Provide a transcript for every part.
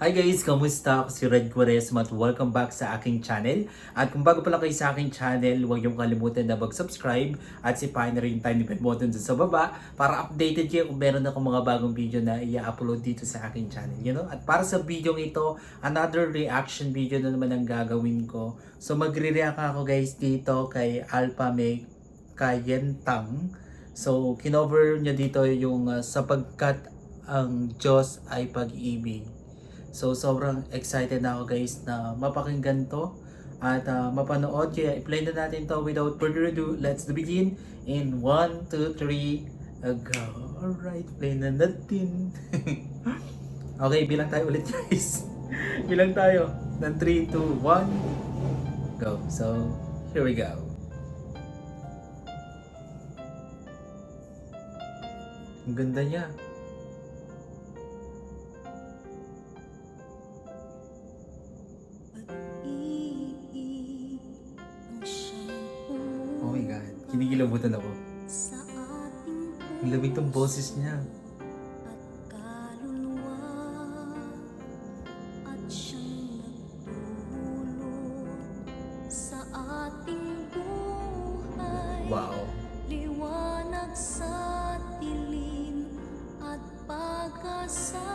Hi guys! Kamusta? Ako si Red Quaresma at welcome back sa aking channel. At kung bago pa lang kayo sa aking channel, huwag niyong kalimutan na mag-subscribe at sipahin na rin yung tiny bell button dun sa baba para updated kayo kung meron akong mga bagong video na i-upload dito sa aking channel. At para sa video ito, another reaction video na naman ang gagawin ko. So magre-react ako guys dito kay Alpha May Kayentang. So kinover niya dito yung sapagkat ang Diyos ay pag-ibig. So sobrang excited na ako guys na mapakinggan to at mapanood. Kaya i-play na natin to without further ado. Let's begin in 1, 2, 3, go. Alright, play na natin. Okay, bilang tayo ulit guys. Bilang tayo ng 3, 2, 1, go. So, here we go. Ang ganda niya. Oh my God, kinikilabutan ako. Ang lamig ng boses niya. Wow. Liwanag sa dilim at pag-asa.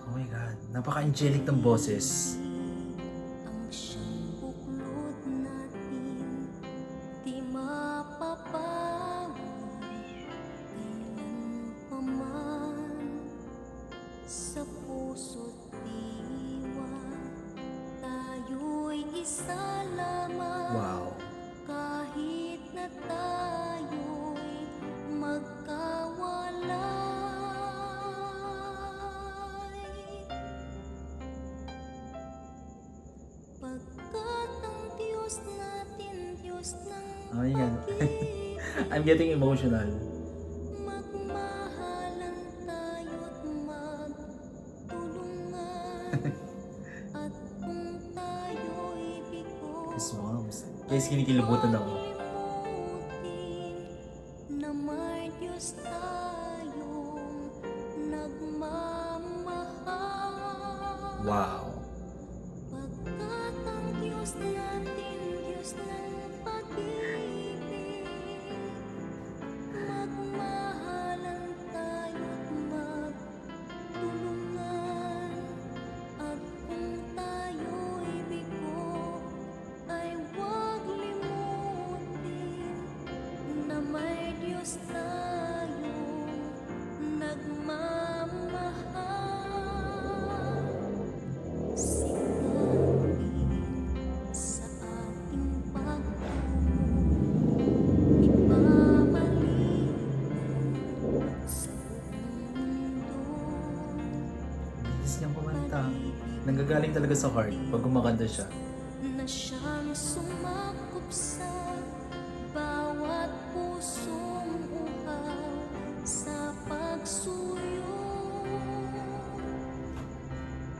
Oh my God, napaka-angelic ng boses. Ang siyang buklod natin, di mapapagal kailan pa man. Sa puso't diwa, tayo'y isa lamang. Wow. Kahit na tayo'y magkawalay, pagkat ang Diyos natin, Diyos ng Oh my God. pag-ibig, I'm getting emotional. magmahalan tayo't magtulungan. At kung tayo'y bigo, Goosebumps. Guys, kinikilabutan ako. na may Diyos tayong nagmamahal. Wow. Pagkat ang Diyos natin, Diyos ng pag-ibig, magmahalan tayo't magtulungan. At kung tayo'y bigo, ay huwag limutin na may Diyos tayong nagmamahal. Sikapin sa ating pagtulong, ibabalik sa buong mundo. Bilis niyang kumanta. Nanggagaling talaga sa heart pag kumakanta siya. Na siyang sumakop sa bawat pusong uhaw sa pagsuyo.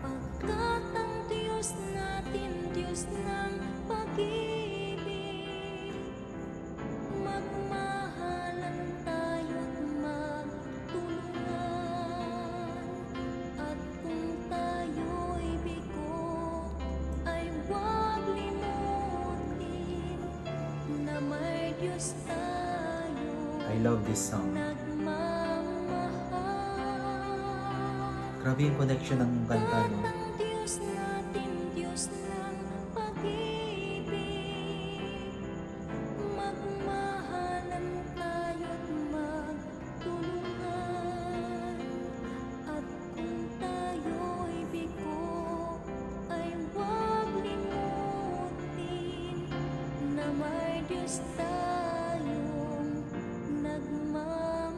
Pagkat ang Diyos natin, Diyos ng pag-ibig, magmahalan tayo't magtulungan. At kung tayo'y bigo, ay huwag limutin na may Diyos tayong I love this song. nagmamahal. Grabe yung connection ng kanta, no? Ang Diyos natin, Diyos ng pag-ibig, magmahalan tayo't magtulungan. At kung tayo'y bigo, ay huwag limutin na may Diyos tayong nagmamahal.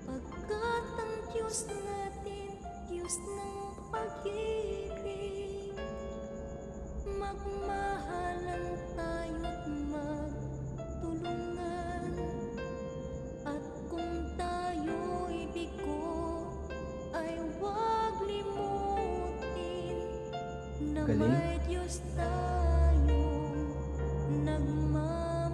Pagkat ang Diyos natin, Diyos ng pag-ibig, magmahalan tayo't magtulungan. At kung tayo'y bigo, ay huwag limutin na Galing. may Diyos tayong nagmamahal.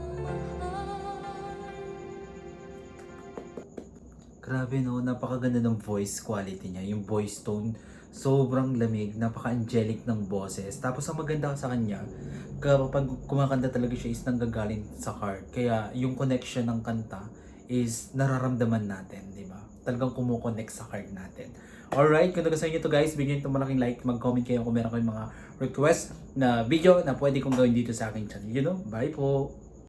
Grabe no, napakaganda ng voice quality niya, yung voice tone, sobrang lamig, napaka-angelic ng boses. Tapos ang maganda sa kanya, kapag kumakanta talaga siya is nanggagaling sa heart. Kaya yung connection ng kanta is nararamdaman natin, di ba? Talagang kumukonect sa heart natin. Alright, kung nagustuhan nyo to guys, bigyan nyo ito malaking like, mag-comment kayo kung meron kayong mga request na video na pwede kong gawin dito sa aking channel. You know, bye po!